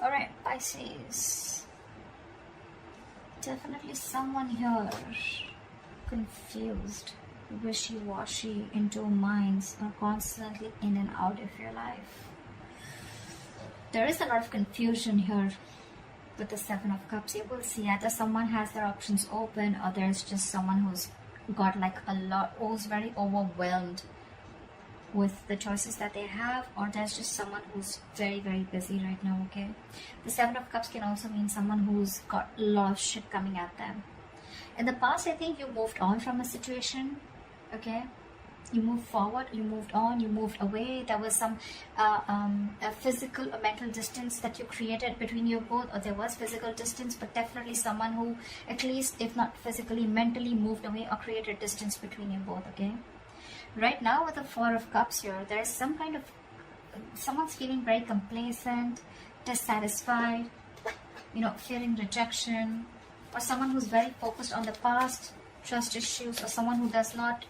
Alright, Pisces. Definitely someone here confused, wishy-washy, into minds, are constantly in and out of your life. There is a lot of confusion here with the Seven of Cups. You will see either someone has their options open, or there's just someone who's got like a lot, who's very overwhelmed with the choices that they have, or there's just someone who's very, very busy right now, okay? The Seven of Cups can also mean someone who's got a lot of shit coming at them. In the past, I think you moved on from a situation, okay? You moved forward, you moved on, you moved away. There was some a physical or mental distance that you created between you both, or there was physical distance, but definitely someone who, at least if not physically, mentally moved away or created distance between you both, okay? Right now with the Four of Cups here, there's some kind of, someone's feeling very complacent, dissatisfied, you know, fearing rejection, or someone who's very focused on the past, trust issues, or someone who does not,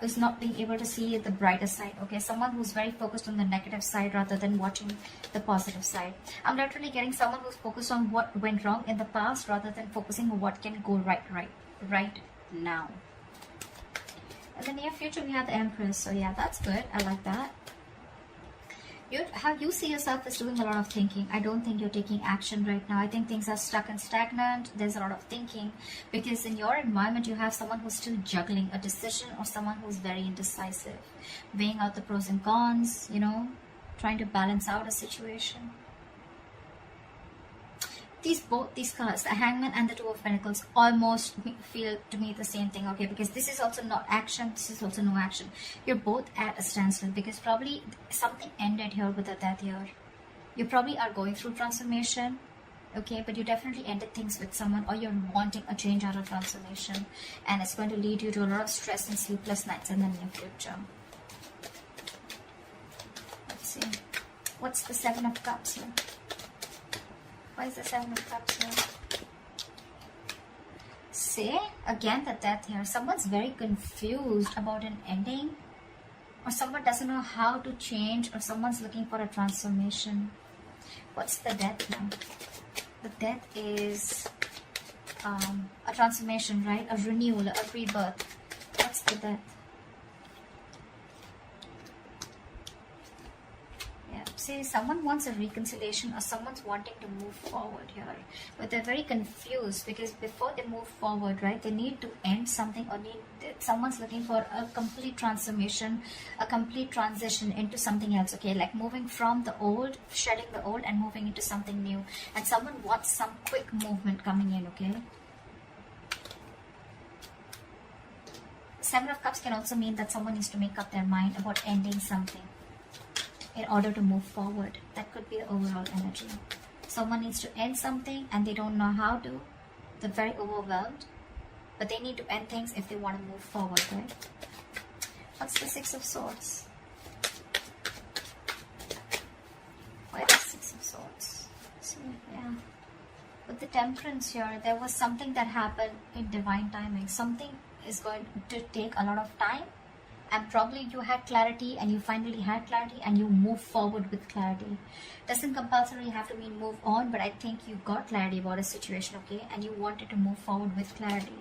is not being able to see the brighter side, okay? Someone who's very focused on the negative side rather than watching the positive side. I'm literally getting someone who's focused on what went wrong in the past rather than focusing on what can go right now. In the near future, we have the Empress. So yeah, that's good. I like that. How you see yourself is doing a lot of thinking. I don't think you're taking action right now. I think things are stuck and stagnant. There's a lot of thinking because in your environment, you have someone who's still juggling a decision, or someone who's very indecisive, weighing out the pros and cons, you know, trying to balance out a situation. Both these cards, the Hangman and the Two of Pentacles, almost feel to me the same thing, okay? Because this is also not action, this is also no action. You're both at a standstill because probably something ended here with the Death here. You probably are going through transformation, okay? But you definitely ended things with someone, or you're wanting a change out of transformation, and it's going to lead you to a lot of stress and sleepless nights in the near future. Let's see. What's the Seven of Cups here? Why is the Seven of Cups here? Say again the Death here. Someone's very confused about an ending, or someone doesn't know how to change, or someone's looking for a transformation. What's the Death now? The Death is a transformation, right? A renewal, a rebirth. What's the Death? Say someone wants a reconciliation, or someone's wanting to move forward here, but they're very confused because before they move forward, right, they need to end something, or someone's looking for a complete transformation, a complete transition into something else, okay? Like moving from the old, shedding the old and moving into something new, and someone wants some quick movement coming in, okay? Seven of Cups can also mean that someone needs to make up their mind about ending something in order to move forward. That could be the overall energy. Someone needs to end something and they don't know how to. They're very overwhelmed, but they need to end things if they want to move forward, right? What's the Six of Swords? Why the Six of Swords? So, yeah. With the Temperance here, there was something that happened in divine timing. Something is going to take a lot of time, and probably you had clarity, and you finally had clarity, and you move forward with clarity. Doesn't compulsorily have to mean move on, but I think you got clarity about a situation, okay? And you wanted to move forward with clarity.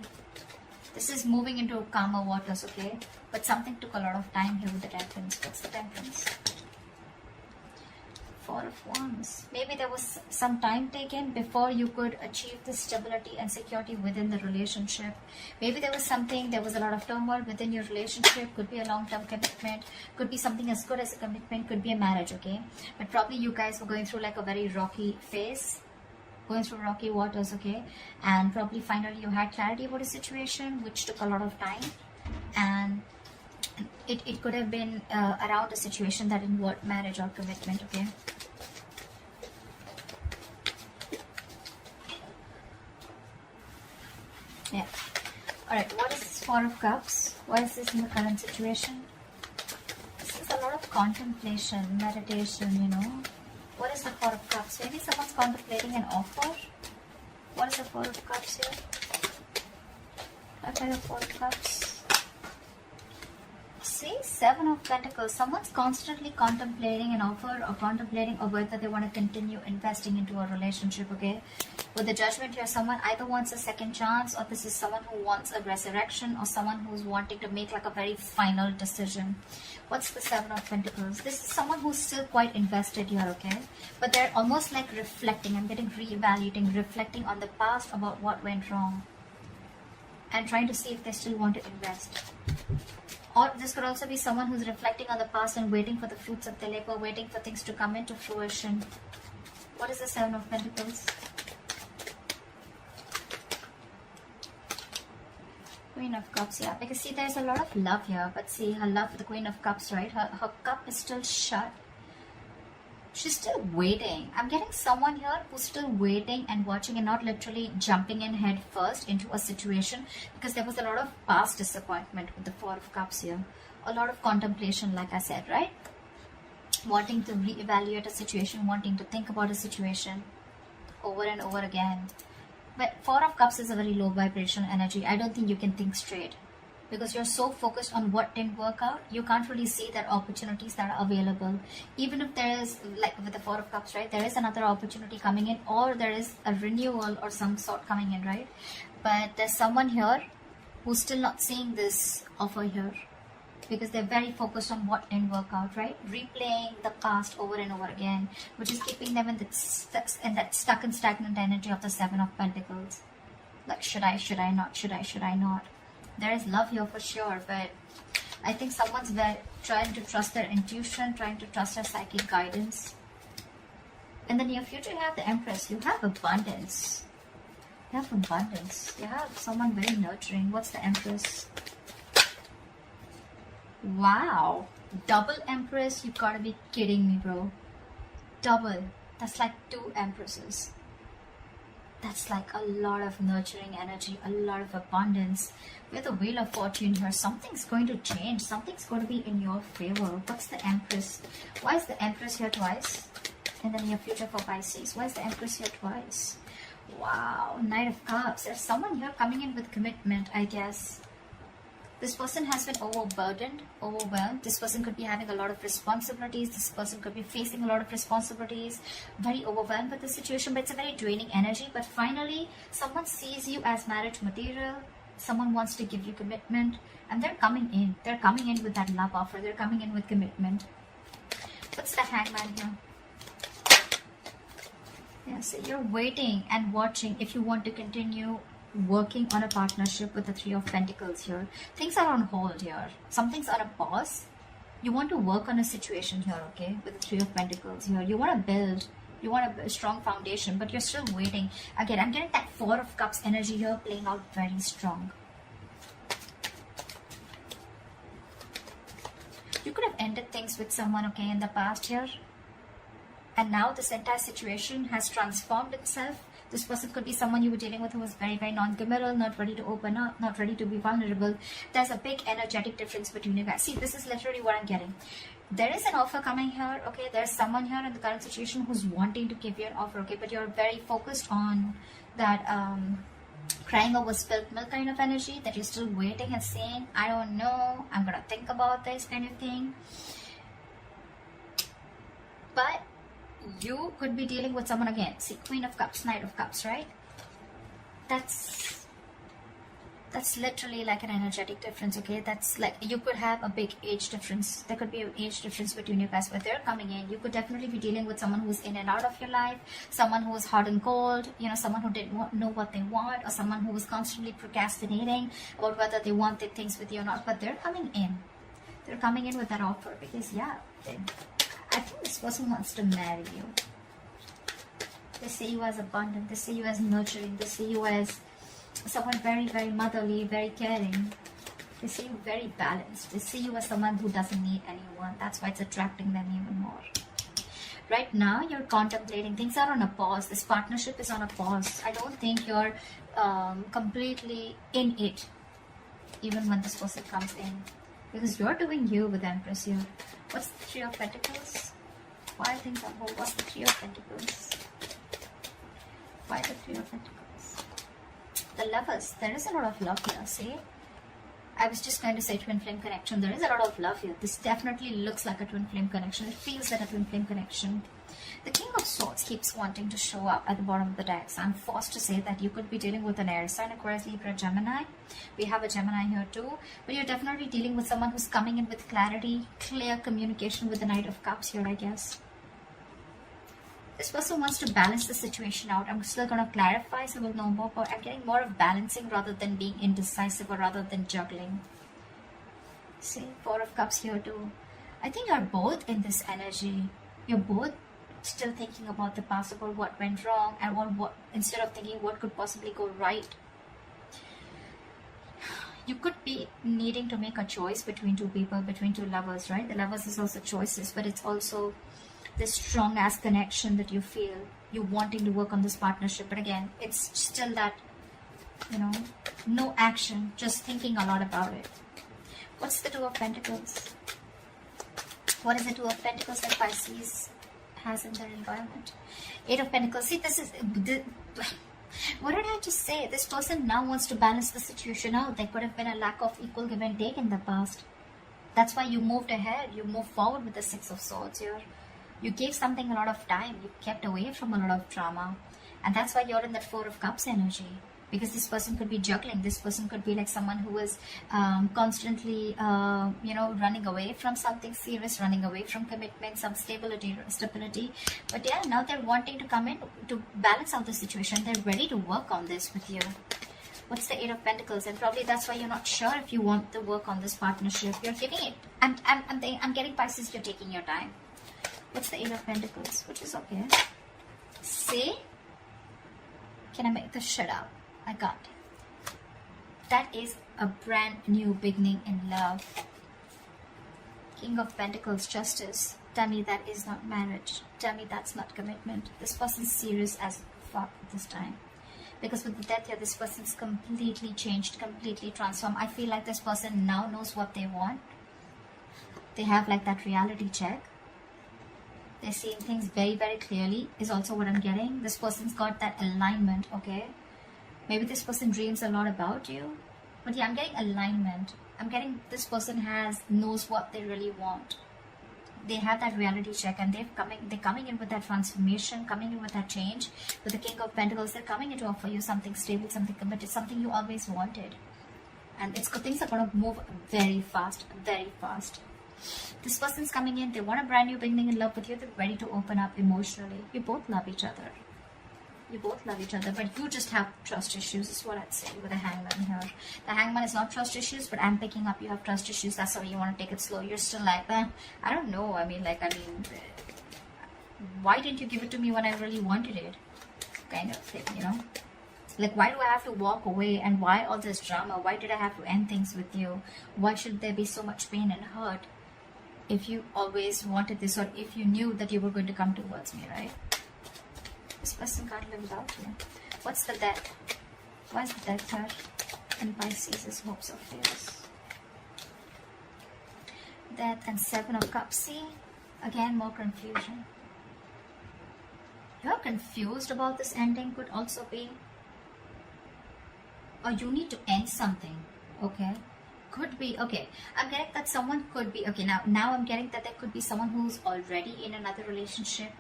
This is moving into calmer waters, okay? But something took a lot of time here with the Temperance. What's the Temperance? Four of Wands. Maybe there was some time taken before you could achieve the stability and security within the relationship. Maybe there was a lot of turmoil within your relationship. Could be a long-term commitment, could be something as good as a commitment, could be a marriage, okay? But probably you guys were going through like a very rocky phase, going through rocky waters, okay? And probably finally you had clarity about a situation which took a lot of time, and it could have been around a situation that involved marriage or commitment, okay? Yeah. Alright, what is this Four of Cups? Why is this in the current situation? This is a lot of contemplation, meditation, you know. What is the Four of Cups? Maybe someone's contemplating an offer. What is the Four of Cups here? What kind of Four of Cups? See, Seven of Pentacles. Someone's constantly contemplating an offer or contemplating or whether they want to continue investing into a relationship, okay? With the Judgment here, someone either wants a second chance, or this is someone who wants a resurrection, or someone who's wanting to make like a very final decision. What's the Seven of Pentacles? This is someone who's still quite invested here, okay? But they're almost like reflecting. I'm getting re-evaluating, reflecting on the past about what went wrong, and trying to see if they still want to invest. Or this could also be someone who's reflecting on the past and waiting for the fruits of their labor, waiting for things to come into fruition. What is the Seven of Pentacles? Queen of Cups, yeah. Because see, there's a lot of love here. But see, her love, the Queen of Cups, right? Her cup is still shut. She's still waiting. I'm getting someone here who's still waiting and watching and not literally jumping in head first into a situation, because there was a lot of past disappointment with the Four of Cups here. A lot of contemplation, like I said, right? Wanting to reevaluate a situation, wanting to think about a situation over and over again. But Four of Cups is a very low vibration energy. I don't think you can think straight, because you're so focused on what didn't work out, you can't really see that opportunities that are available. Even if there is, like with the Four of Cups, right, there is another opportunity coming in, or there is a renewal or some sort coming in, right? But there's someone here who's still not seeing this offer here, because they're very focused on what didn't work out, right? Replaying the past over and over again, which is keeping them in that stuck and stagnant energy of the Seven of Pentacles. Like, should I not, should I not? There is love here for sure, but I think someone's trying to trust their intuition, trying to trust their psychic guidance. In the near future, you have the Empress. You have abundance. You have abundance. You have someone very nurturing. What's the Empress? Wow. Double Empress? You gotta be kidding me, bro. Double. That's like two Empresses. That's like a lot of nurturing energy, a lot of abundance. With the Wheel of Fortune here, something's going to change. Something's going to be in your favor. What's the Empress? Why is the Empress here twice in the near future for Pisces? Why is the Empress here twice? Wow, Knight of Cups. There's someone here coming in with commitment, I guess. This person has been overburdened, overwhelmed. This person could be having a lot of responsibilities. This person could be facing a lot of responsibilities. Very overwhelmed with the situation, but it's a very draining energy. But finally, someone sees you as marriage material. Someone wants to give you commitment. And they're coming in. They're coming in with that love offer. They're coming in with commitment. What's the Hangman here? Yeah, so you're waiting and watching if you want to continue working on a partnership with the Three of Pentacles here. Things are on hold here. Something's on a pause. You want to work on a situation here, okay, with the Three of Pentacles here. You want to build. You want a strong foundation, but you're still waiting. Again, I'm getting that Four of Cups energy here playing out very strong. You could have ended things with someone, okay, in the past here. And now this entire situation has transformed itself. This person could be someone you were dealing with who was very, very non-committal, not ready to open up, not ready to be vulnerable. There's a big energetic difference between you guys. See, this is literally what I'm getting. There is an offer coming here, okay? There's someone here in the current situation who's wanting to give you an offer, okay? But you're very focused on that crying over spilled milk kind of energy, that you're still waiting and saying, I don't know, I'm going to think about this kind of thing. But you could be dealing with someone again. See, Queen of Cups, Knight of Cups, right? That's literally like an energetic difference, okay? That's like, you could have a big age difference. There could be an age difference between you guys, but they're coming in. You could definitely be dealing with someone who's in and out of your life, someone who is hot and cold, you know, someone who didn't know what they want, or someone who was constantly procrastinating about whether they wanted things with you or not. But they're coming in. They're coming in with that offer because, yeah, I think this person wants to marry you. They see you as abundant. They see you as nurturing. They see you as someone very, very motherly, very caring. They see you very balanced. They see you as someone who doesn't need anyone. That's why it's attracting them even more. Right now, you're contemplating. Things are on a pause. This partnership is on a pause. I don't think you're completely in it, even when this person comes in. Because you're doing you with Empress here. What's the Three of Pentacles? Why are things on hold? What's the Three of Pentacles? Why the Three of Pentacles? The Lovers. There is a lot of love here, see? I was just going to say twin flame connection. There is a lot of love here. This definitely looks like a twin flame connection. It feels like a twin flame connection. The King of Swords keeps wanting to show up at the bottom of the deck. So I'm forced to say that you could be dealing with an air sign, Aquarius, Libra, Gemini. We have a Gemini here too. But you're definitely dealing with someone who's coming in with clarity, clear communication with the Knight of Cups here, I guess. This person wants to balance the situation out. I'm still going to clarify, so we'll know more. But I'm getting more of balancing rather than being indecisive or rather than juggling. See, Four of Cups here too. I think you're both in this energy. You're both still thinking about the possible, what went wrong, and what instead of thinking what could possibly go right. You could be needing to make a choice between two people, between two lovers, right? The lovers is also choices, but it's also this strong ass connection that you feel, you wanting to work on this partnership. But again, it's still that, you know, no action, just thinking a lot about it. What's the Two of Pentacles? What is the Two of Pentacles that Pisces has in their environment? Eight of Pentacles. See, this is what did I just say? This person now wants to balance the situation out. There could have been a lack of equal give and take in the past. That's why you moved ahead. You moved forward with the Six of Swords here. You gave something a lot of time. You kept away from a lot of drama. And that's why you're in that Four of Cups energy. Because this person could be juggling. This person could be like someone who is constantly, you know, running away from something serious, running away from commitment, some stability. But yeah, now they're wanting to come in to balance out the situation. They're ready to work on this with you. What's the Eight of Pentacles? And probably that's why you're not sure if you want to work on this partnership. You're giving it. I'm getting Pisces, you're taking your time. What's the Eight of Pentacles? Which is okay. See? Can I make this shut up? I got it. That is a brand new beginning in love. King of Pentacles, Justice. Tell me that is not marriage. Tell me that's not commitment. This person's serious as fuck this time. Because with the Death here, this person's completely changed, completely transformed. I feel like this person now knows what they want. They have like that reality check. They're seeing things very, very clearly is also what I'm getting. This person's got that alignment, okay? Maybe this person dreams a lot about you. But yeah, I'm getting alignment. I'm getting this person knows what they really want. They have that reality check and they're coming in with that transformation, coming in with that change. With the King of Pentacles, they're coming in to offer you something stable, something committed, something you always wanted. And things are going to move very fast, very fast. This person's coming in, they want a brand new beginning in love with you, they're ready to open up emotionally. You both love each other. You both love each other, but you just have trust issues, is what I'd say with the Hangman here. The Hangman is not trust issues, but I'm picking up you have trust issues. That's why you want to take it slow. You're still like, I don't know. Why didn't you give it to me when I really wanted it? Kind of thing, you know? Like, why do I have to walk away and why all this drama? Why did I have to end things with you? Why should there be so much pain and hurt if you always wanted this, or if you knew that you were going to come towards me, right? This person can't live without you. What's the Death? Why is the Death here? And Pisces' hopes of fears. Death and Seven of Cups. See? Again, more confusion. You're confused about this ending, could also be. Or you need to end something. Okay? Could be. Okay. I'm getting that someone could be. Okay, now I'm getting that there could be someone who's already in another relationship.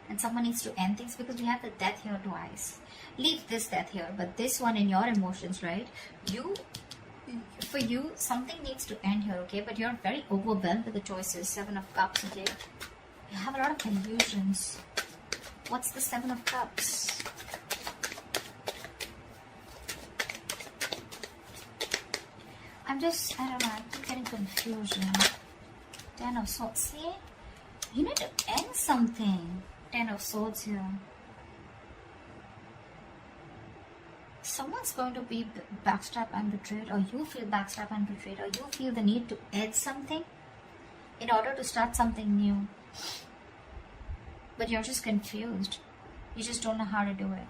And someone needs to end things because we have the Death here twice. Leave this Death here, but this one in your emotions, right? For you, something needs to end here, okay? But you're very overwhelmed with the choices. Seven of Cups, okay? You have a lot of illusions. What's the Seven of Cups? I don't know, I keep getting confusion. Ten of Swords, see? You need to end something. Ten of Swords here. Someone's going to be backstabbed and betrayed, or you feel backstabbed and betrayed, or you feel the need to end something in order to start something new. But you're just confused. You just don't know how to do it.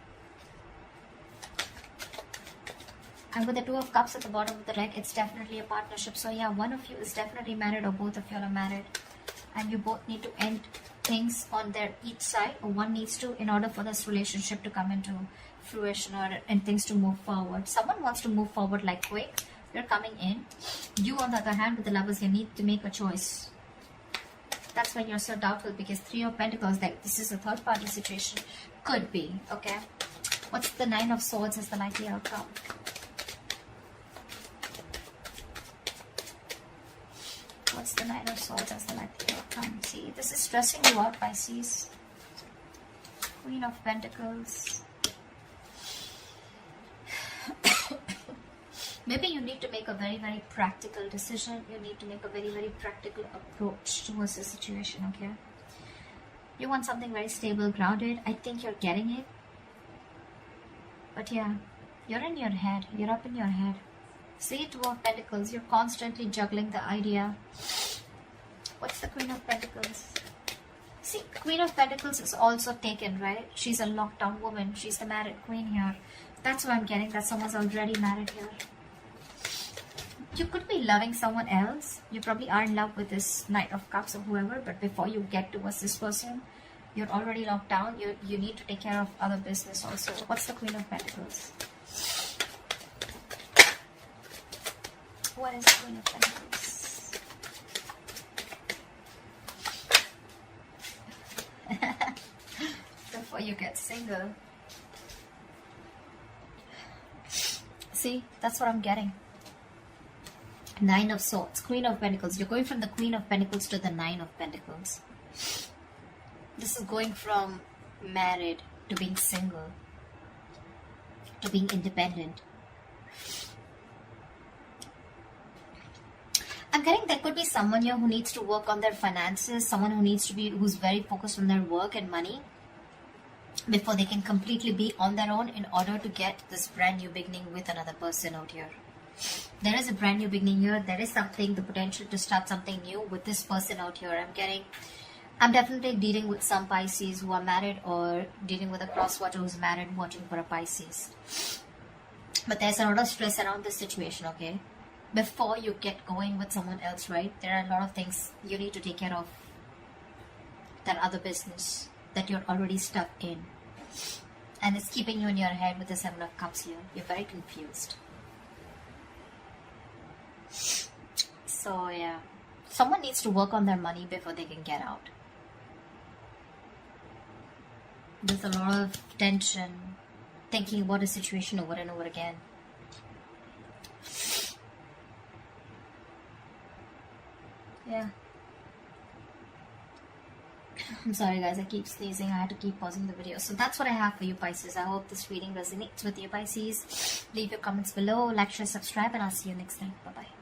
And with the Two of Cups at the bottom of the deck, it's definitely a partnership. So yeah, one of you is definitely married, or both of you are married. And you both need to end things on their each side, or one needs to, in order for this relationship to come into fruition, or and things to move forward. Someone wants to move forward like quick, You're coming in. You, on the other hand, with the Lovers, you need to make a choice. That's why you're so doubtful, because Three of Pentacles, like this is a third party situation. Could be, okay? What's the Nine of Swords as the likely outcome? What's the Nine of Swords as the likely outcome? See, this is stressing you out, Pisces. Queen of Pentacles. Maybe you need to make a very, very practical decision. You need to make a very, very practical approach towards the situation, okay? You want something very stable, grounded. I think you're getting it. But yeah, you're in your head. You're up in your head. See, Two of Pentacles. You're constantly juggling the idea. What's the Queen of Pentacles? See, Queen of Pentacles is also taken, right? She's a lockdown woman. She's the married queen here. That's what I'm getting, that someone's already married here. You could be loving someone else. You probably are in love with this Knight of Cups or whoever, but before you get towards this person, you're already locked down. You need to take care of other business also. What's the Queen of Pentacles? What is the Queen of Pentacles? Before you get single. See, that's what I'm getting. Nine of Swords, Queen of Pentacles. You're going from the Queen of Pentacles to the Nine of Pentacles. This is going from married to being single, to being independent. I'm getting there could be someone here who needs to work on their finances, someone who's very focused on their work and money before they can completely be on their own in order to get this brand new beginning with another person out here. There is a brand new beginning here. There is something, the potential to start something new with this person out here. I'm definitely dealing with some Pisces who are married, or dealing with a cross-watcher who's married watching for a Pisces. But there's a lot of stress around this situation, okay? Before you get going with someone else, right? There are a lot of things you need to take care of. That other business that you're already stuck in. And it's keeping you in your head with the Seven of Cups here. You're very confused. So yeah, someone needs to work on their money before they can get out. There's a lot of tension, thinking about a situation over and over again. Yeah. I'm sorry guys, I keep sneezing. I had to keep pausing the video. So that's what I have for you, Pisces. I hope this reading resonates with you, Pisces. Leave your comments below, like, share, subscribe, and I'll see you next time. Bye-bye.